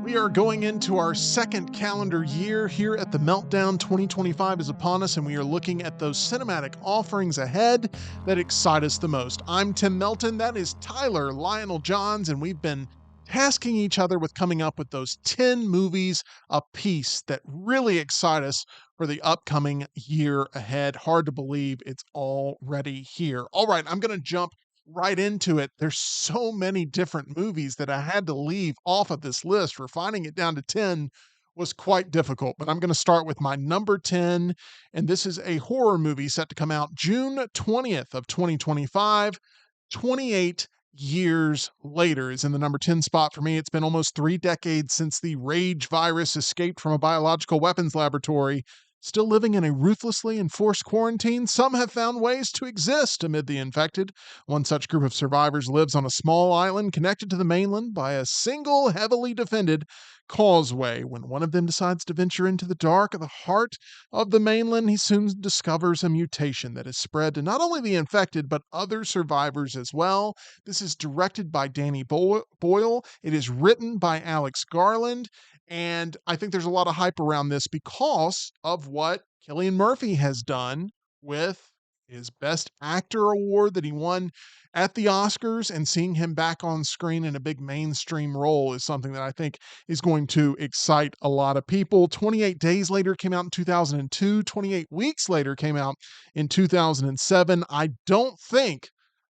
We are going into our second calendar year here at the Meltdown. 2025 is upon us, and we are looking at those cinematic offerings ahead that excite us the most. I'm Tim Melton. That is Tyler Lionel Johns, and we've been tasking each other with coming up with those 10 movies a piece that really excite us for the upcoming year ahead. Hard to believe it's already here. All right, I'm going to jump right into it. There's so many different movies that I had to leave off of this list. Refining it down to 10 was quite difficult, but I'm going to start with my number 10, and this is a horror movie set to come out June 20th of 2025. 28 years later is in the number 10 spot for me. It's been almost 3 decades since the rage virus escaped from a biological weapons laboratory. Still living in a ruthlessly enforced quarantine, some have found ways to exist amid the infected. One such group of survivors lives on a small island connected to the mainland by a single heavily defended causeway. When one of them decides to venture into the dark of the heart of the mainland, he soon discovers a mutation that has spread to not only the infected, but other survivors as well. This is directed by Danny Boyle. It is written by Alex Garland. And I think there's a lot of hype around this because of what Cillian Murphy has done with his Best Actor award that he won at the Oscars, and seeing him back on screen in a big mainstream role is something that I think is going to excite a lot of people. 28 Days Later came out in 2002. 28 Weeks Later came out in 2007. I don't think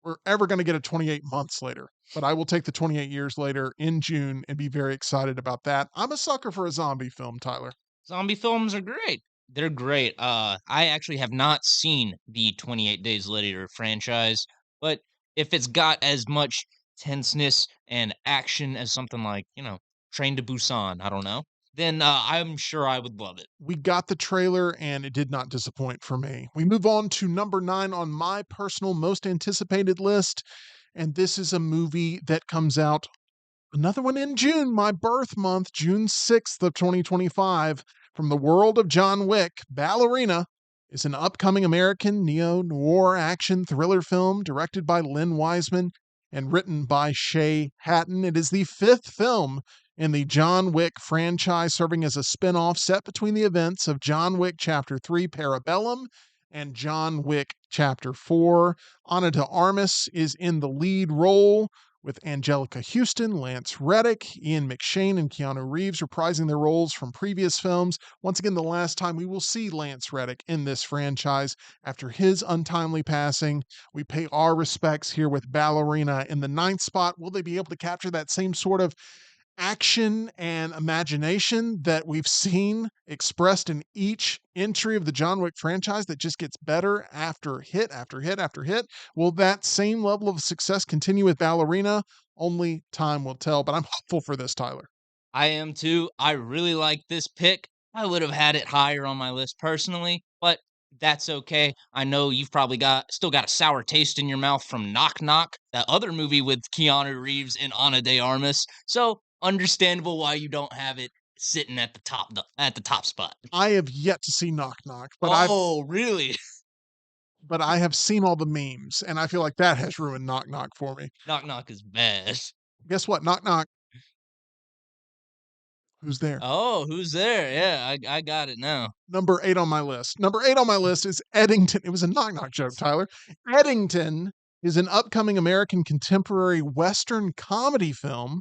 we're ever going to get a 28 months later, but I will take the 28 years later in June and be very excited about that. I'm a sucker for a zombie film, Tyler. Zombie films are great. They're great. I actually have not seen the 28 Days Later franchise, but if it's got as much tenseness and action as something like, Train to Busan, I don't know, then I'm sure I would love it. We got the trailer and it did not disappoint for me. We move on to number 9 on my personal most anticipated list, and this is a movie that comes out, another one in June, my birth month, June 6th of 2025, from the world of John Wick. Ballerina is an upcoming American neo-noir action thriller film directed by Lynn Wiseman and written by Shay Hatton. It is the 5th film in the John Wick franchise, serving as a spin-off set between the events of John Wick Chapter 3 Parabellum and John Wick Chapter 4. Ana de Armas is in the lead role, with Angelica Houston, Lance Reddick, Ian McShane, and Keanu Reeves reprising their roles from previous films. Once again, the last time we will see Lance Reddick in this franchise after his untimely passing. We pay our respects here with Ballerina in the 9th spot. Will they be able to capture that same sort of action and imagination that we've seen expressed in each entry of the John Wick franchise that just gets better after hit after hit after hit? Will that same level of success continue with Ballerina? Only time will tell, but I'm hopeful for this, Tyler. I am too. I really like this pick. I would have had it higher on my list personally, but that's okay. I know you've probably still got a sour taste in your mouth from Knock Knock, that other movie with Keanu Reeves and Ana de Armas. So understandable why you don't have it sitting at the top spot. I have yet to see Knock Knock, Oh, really? but I have seen all the memes, and I feel like that has ruined Knock Knock for me. Knock Knock is bad. Guess what? Knock Knock. Who's there? Oh, who's there? Yeah, I got it now. Number 8 on my list. Number 8 on my list is Eddington. It was a Knock Knock joke, Tyler. Eddington is an upcoming American contemporary Western comedy film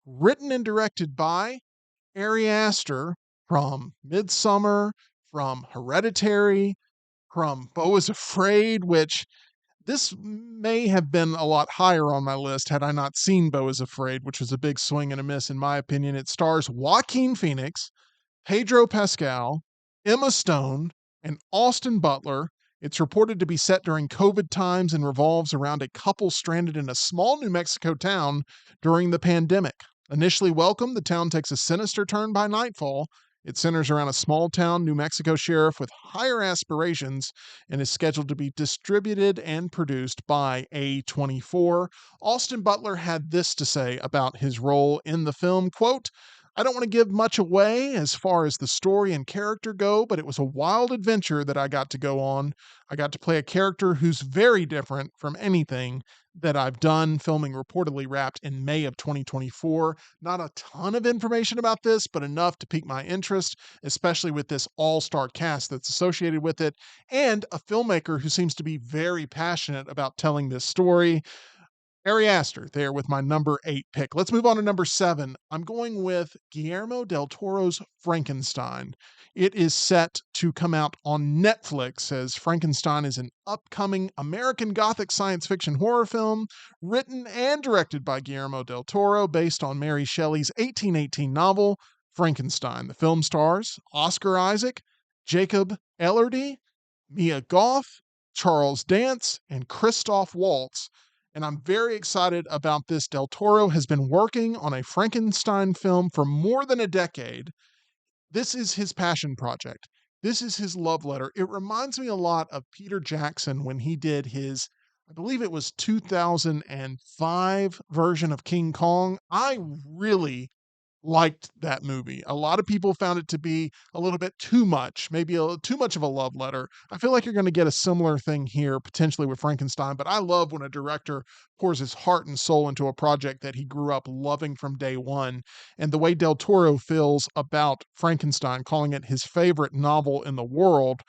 written and directed by Ari Aster from Midsummer, from Hereditary, from Beau is Afraid, which this may have been a lot higher on my list had I not seen Beau is Afraid, which was a big swing and a miss in my opinion. It stars Joaquin Phoenix, Pedro Pascal, Emma Stone, and Austin Butler. It's reported to be set during COVID times and revolves around a couple stranded in a small New Mexico town during the pandemic. Initially welcome, the town takes a sinister turn by nightfall. It centers around a small town New Mexico sheriff with higher aspirations and is scheduled to be distributed and produced by A24. Austin Butler had this to say about his role in the film, quote, I don't want to give much away as far as the story and character go, but it was a wild adventure that I got to go on. I got to play a character who's very different from anything that I've done, filming reportedly wrapped in May of 2024. Not a ton of information about this, but enough to pique my interest, especially with this all star cast that's associated with it, and a filmmaker who seems to be very passionate about telling this story. Ari Aster there with my number 8 pick. Let's move on to number 7. I'm going with Guillermo del Toro's Frankenstein. It is set to come out on Netflix, as Frankenstein is an upcoming American Gothic science fiction horror film written and directed by Guillermo del Toro based on Mary Shelley's 1818 novel Frankenstein. The film stars Oscar Isaac, Jacob Elordi, Mia Goth, Charles Dance, and Christoph Waltz, and I'm very excited about this. Del Toro has been working on a Frankenstein film for more than a decade. This is his passion project. This is his love letter. It reminds me a lot of Peter Jackson when he did his, I believe it was 2005 version of King Kong. I really liked that movie. A lot of people found it to be a little bit too much, maybe too much of a love letter. I feel like you're going to get a similar thing here potentially with Frankenstein, but I love when a director pours his heart and soul into a project that he grew up loving from day one. And the way Del Toro feels about Frankenstein, calling it his favorite novel in the world,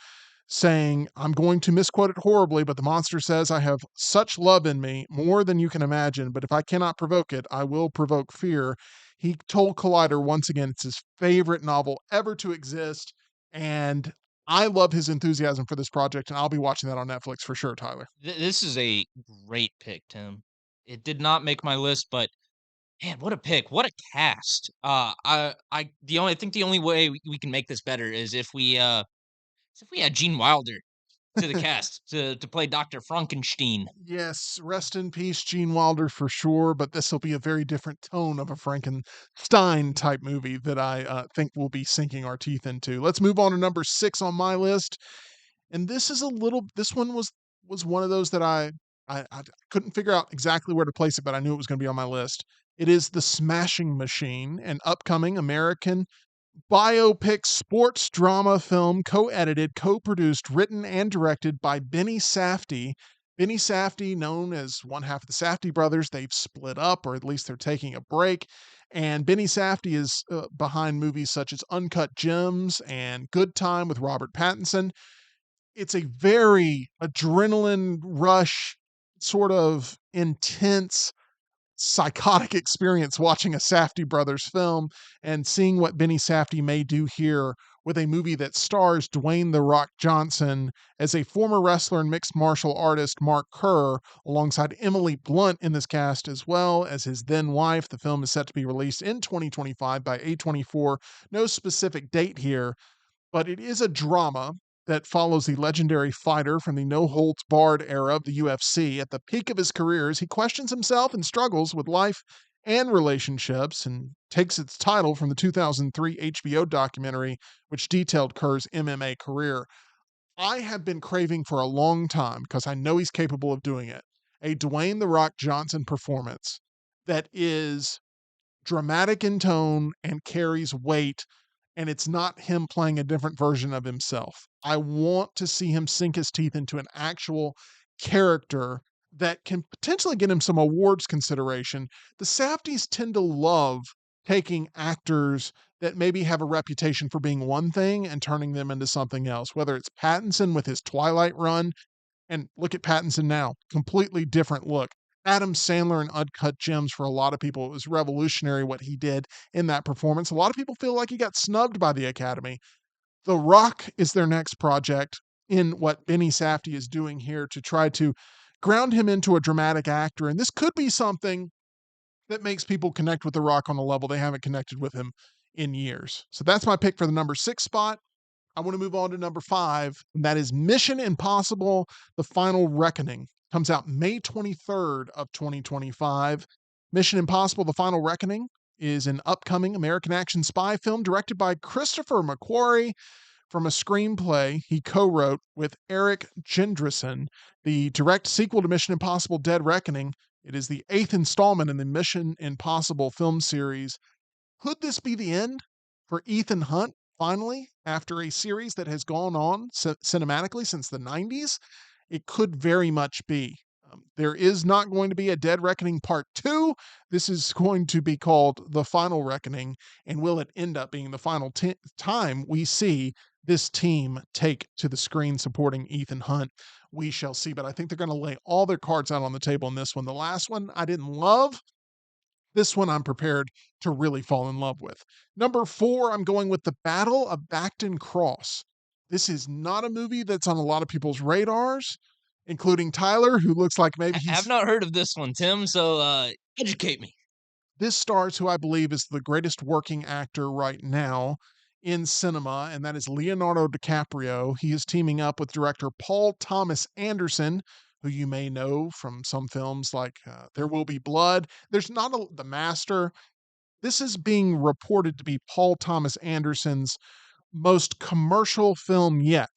saying, I'm going to misquote it horribly, but the monster says, I have such love in me, more than you can imagine, but if I cannot provoke it, I will provoke fear. He told Collider once again it's his favorite novel ever to exist, and I love his enthusiasm for this project, and I'll be watching that on Netflix for sure, Tyler. This is a great pick, Tim. It did not make my list, but man, what a pick! What a cast! I think the only way we can make this better is if we had Gene Wilder to the cast to play Doctor Frankenstein. Yes, rest in peace, Gene Wilder, for sure. But this will be a very different tone of a Frankenstein type movie that I think we'll be sinking our teeth into. Let's move on to number 6 on my list, and this is a little. This one was one of those that I couldn't figure out exactly where to place it, but I knew it was going to be on my list. It is The Smashing Machine, an upcoming American biopic sports drama film, co-edited, co-produced, written, and directed by Benny Safdie. Benny Safdie, known as one half of the Safdie brothers, they've split up, or at least they're taking a break. And Benny Safdie is behind movies such as Uncut Gems and Good Time with Robert Pattinson. It's a very adrenaline rush, sort of intense psychotic experience watching a Safdie brothers film and seeing what Benny Safdie may do here with a movie that stars Dwayne The Rock Johnson as a former wrestler and mixed martial artist, Mark Kerr, alongside Emily Blunt in this cast, as well as his then wife. The film is set to be released in 2025 by A24. No specific date here, but it is a drama that follows the legendary fighter from the no holds barred era of the UFC. At the peak of his career, as he questions himself and struggles with life and relationships, and takes its title from the 2003 HBO documentary, which detailed Kerr's MMA career. I have been craving for a long time, because I know he's capable of doing it, a Dwayne The Rock Johnson performance that is dramatic in tone and carries weight, and it's not him playing a different version of himself. I want to see him sink his teeth into an actual character that can potentially get him some awards consideration. The Safdies tend to love taking actors that maybe have a reputation for being one thing and turning them into something else, whether it's Pattinson with his Twilight run, and look at Pattinson now, completely different look. Adam Sandler in Uncut Gems, for a lot of people, it was revolutionary what he did in that performance. A lot of people feel like he got snubbed by the Academy. The Rock is their next project in what Benny Safdie is doing here to try to ground him into a dramatic actor. And this could be something that makes people connect with The Rock on a level they haven't connected with him in years. So that's my pick for the number 6 spot. I want to move on to number 5, and that is Mission Impossible: The Final Reckoning. Comes out May 23rd of 2025. Mission Impossible: The Final Reckoning is an upcoming American action spy film directed by Christopher McQuarrie from a screenplay he co-wrote with Eric Jendrison, the direct sequel to Mission Impossible: Dead Reckoning. It is the 8th installment in the Mission Impossible film series. Could this be the end for Ethan Hunt finally after a series that has gone on cinematically since the 90s? It could very much be. There is not going to be a Dead Reckoning Part 2. This is going to be called The Final Reckoning. And will it end up being the final time we see this team take to the screen supporting Ethan Hunt? We shall see. But I think they're going to lay all their cards out on the table in this one. The last one I didn't love. This one I'm prepared to really fall in love with. Number 4, I'm going with The Battle of Bacton Cross. This is not a movie that's on a lot of people's radars, including Tyler, who looks like maybe I have he's. not heard of this one, Tim, so, educate me. This stars who I believe is the greatest working actor right now in cinema, and that is Leonardo DiCaprio. He is teaming up with director Paul Thomas Anderson, who you may know from some films like There Will Be Blood. There's not The Master. This is being reported to be Paul Thomas Anderson's most commercial film yet,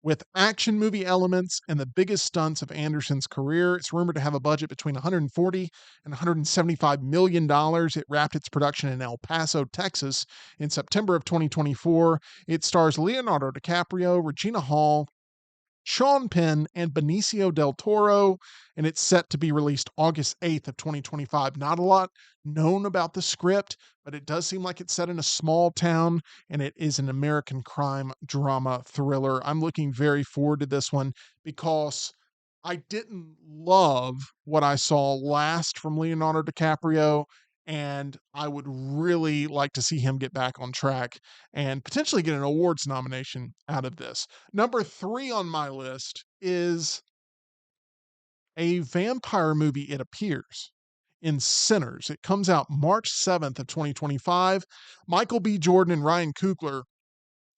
with action movie elements and the biggest stunts of Anderson's career. It's rumored to have a budget between 140 and 175 million dollars. It wrapped its production in El Paso, Texas in September of 2024. It stars Leonardo DiCaprio, Regina Hall, Sean Penn, and Benicio del Toro, and it's set to be released August 8th of 2025. Not a lot known about the script, but it does seem like it's set in a small town, and it is an American crime drama thriller. I'm looking very forward to this one because I didn't love what I saw last from Leonardo DiCaprio, and I would really like to see him get back on track and potentially get an awards nomination out of this. Number 3 on my list is a vampire movie, it appears, in Sinners. It comes out March 7th of 2025. Michael B. Jordan and Ryan Coogler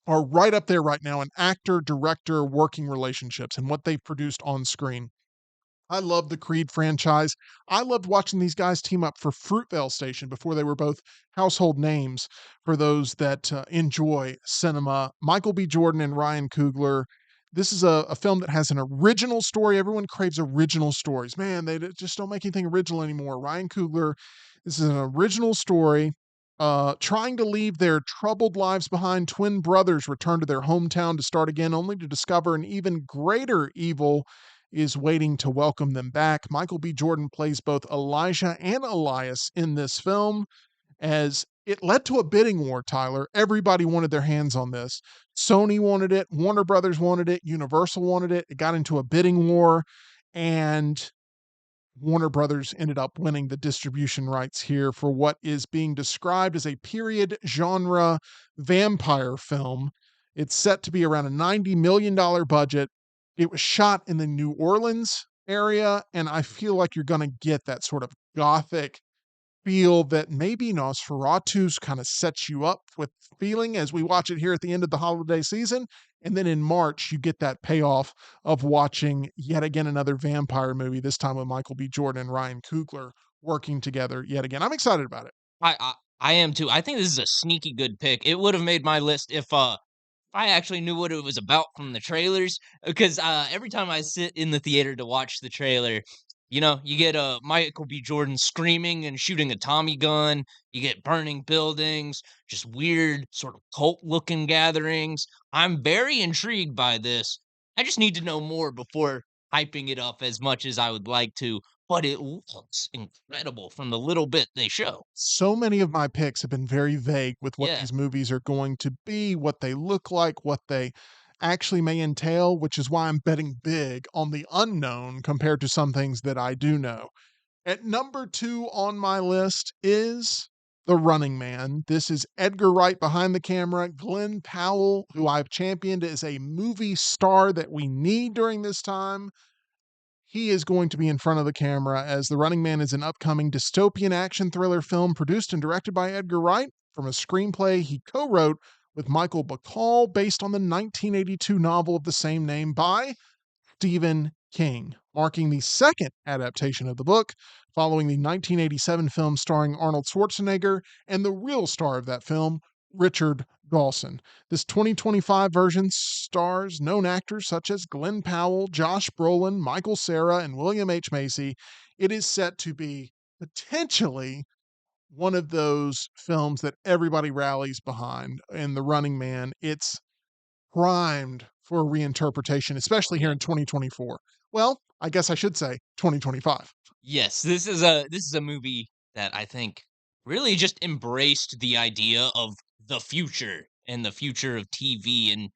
are right up there right now in actor-director working relationships and what they've produced on screen. I love the Creed franchise. I loved watching these guys team up for Fruitvale Station before they were both household names for those that enjoy cinema. Michael B. Jordan and Ryan Coogler. This is a film that has an original story. Everyone craves original stories. Man, they just don't make anything original anymore. Ryan Coogler, this is an original story. Trying to leave their troubled lives behind, twin brothers return to their hometown to start again, only to discover an even greater evil is waiting to welcome them back. Michael B. Jordan plays both Elijah and Elias in this film, as it led to a bidding war, Tyler. Everybody wanted their hands on this. Sony wanted it, Warner Brothers wanted it, Universal wanted it. It got into a bidding war, and Warner Brothers ended up winning the distribution rights here for what is being described as a period genre vampire film. It's set to be around a $90 million budget. It was shot in the New Orleans area, and I feel like you're going to get that sort of gothic feel that maybe Nosferatu's kind of sets you up with feeling as we watch it here at the end of the holiday season. And then in March, you get that payoff of watching yet again another vampire movie, this time with Michael B. Jordan and Ryan Coogler working together yet again. I'm excited about it. I am too. I think this is a sneaky good pick. It would have made my list if I actually knew what it was about from the trailers, because every time I sit in the theater to watch the trailer, you get Michael B. Jordan screaming and shooting a Tommy gun. You get burning buildings, just weird sort of cult looking gatherings. I'm very intrigued by this. I just need to know more before hyping it up as much as I would like to. But it looks incredible from the little bit they show. So many of my picks have been very vague with what Yeah. these movies are going to be, what they look like, what they actually may entail, which is why I'm betting big on the unknown compared to some things that I do know. At number 2 on my list is The Running Man. This is Edgar Wright behind the camera. Glenn Powell, who I've championed as a movie star that we need during this time. He is going to be in front of the camera, as The Running Man is an upcoming dystopian action thriller film produced and directed by Edgar Wright from a screenplay he co wrote with Michael Bacall based on the 1982 novel of the same name by Stephen King, marking the second adaptation of the book, following the 1987 film starring Arnold Schwarzenegger and the real star of that film, Richard Dawson. This 2025 version stars known actors such as Glenn Powell, Josh Brolin, Michael Cera, and William H. Macy. It is set to be potentially one of those films that everybody rallies behind in The Running Man. It's primed for a reinterpretation, Oh especially here yeah. in 2024. Well, I guess I should say 2025. Yes, this is a movie that I think really just embraced the idea of the future and the future of TV and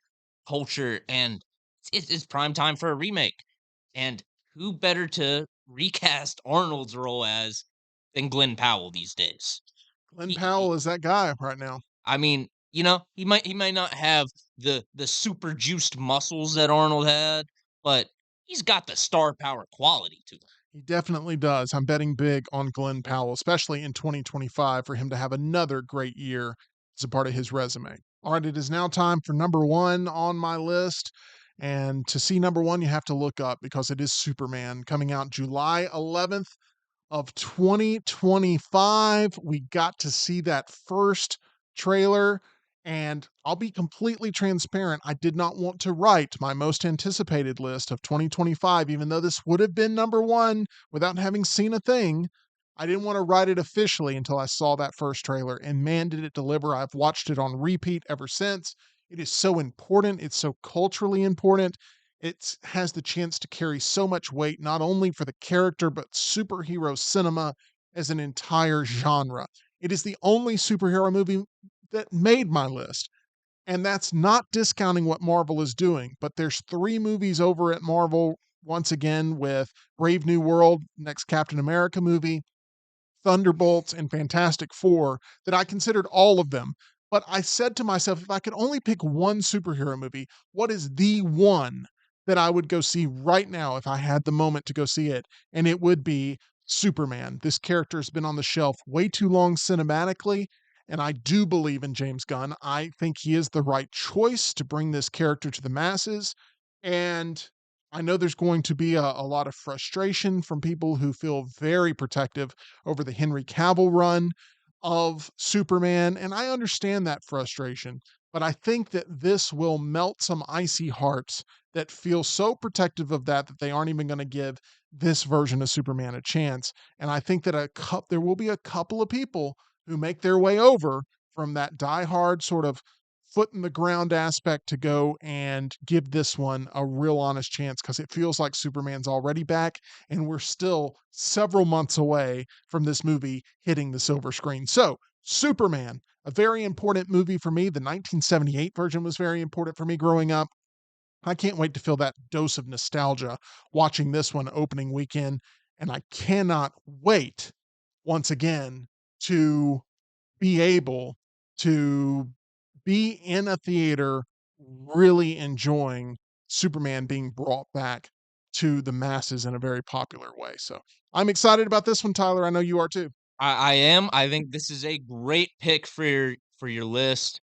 culture, and it's prime time for a remake. And who better to recast Arnold's role as than Glenn Powell these days? Glenn Powell is that guy right now. I mean, he might not have the super juiced muscles that Arnold had, but he's got the star power quality to him. He definitely does. I'm betting big on Glenn Powell, especially in 2025, for him to have another great year as a part of his resume. All right, it is now time for number one on my list. And to see number one, you have to look up because it is Superman coming out July 11th of 2025. We got to see that first trailer, and I'll be completely transparent. I did not want to write my most anticipated list of 2025, even though this would have been number one without having seen a thing. I didn't want to write it officially until I saw that first trailer, and man, did it deliver. I've watched it on repeat ever since. It is so important. It's so culturally important. It has the chance to carry so much weight, not only for the character, but superhero cinema as an entire genre. It is the only superhero movie that made my list. And that's not discounting what Marvel is doing, but there's three movies over at Marvel, once again, with Brave New World, next Captain America movie, Thunderbolts, and Fantastic Four that I considered all of them. But I said to myself, if I could only pick one superhero movie, what is the one that I would go see right now if I had the moment to go see it? And it would be Superman. This character has been on the shelf way too long cinematically. And I do believe in James Gunn. I think he is the right choice to bring this character to the masses. And I know there's going to be a lot of frustration from people who feel very protective over the Henry Cavill run of Superman, and I understand that frustration, but I think that this will melt some icy hearts that feel so protective of that they aren't even going to give this version of Superman a chance. And I think that there will be a couple of people who make their way over from that diehard sort of foot in the ground aspect to go and give this one a real honest chance because it feels like Superman's already back and we're still several months away from this movie hitting the silver screen. So, Superman, a very important movie for me. The 1978 version was very important for me growing up. I can't wait to feel that dose of nostalgia watching this one opening weekend. And I cannot wait once again to be able to be in a theater really enjoying Superman being brought back to the masses in a very popular way. So I'm excited about this one, Tyler. I know you are too. I am. I think this is a great pick for your list.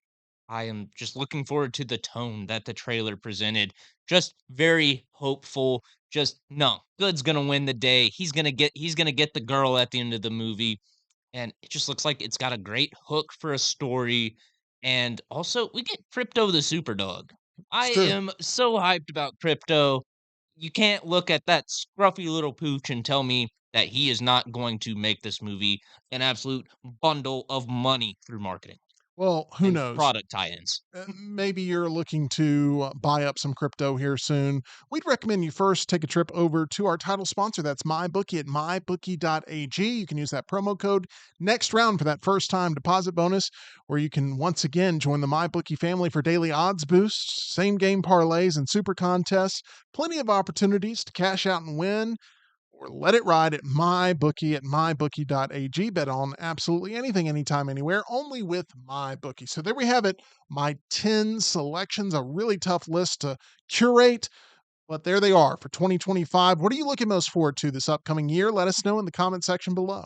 I am just looking forward to the tone that the trailer presented. Just very hopeful. Just no, Good's gonna win the day. He's gonna get the girl at the end of the movie. And it just looks like it's got a great hook for a story. And also we get Crypto the Superdog. I It's true. am so hyped about Crypto. You can't look at that scruffy little pooch and tell me that he is not going to make this movie an absolute bundle of money through marketing Well, who and knows? product tie-ins. Maybe you're looking to buy up some crypto here soon. We'd recommend you first take a trip over to our title sponsor. That's MyBookie at mybookie.ag. You can use that promo code next round for that first time deposit bonus, where you can once again join the MyBookie family for daily odds boosts, same game parlays, and super contests. Plenty of opportunities to cash out and win or let it ride at MyBookie at mybookie.ag. Bet on absolutely anything, anytime, anywhere, only with MyBookie. So there we have it. My 10 selections, a really tough list to curate, but there they are for 2025. What are you looking most forward to this upcoming year? Let us know in the comment section below.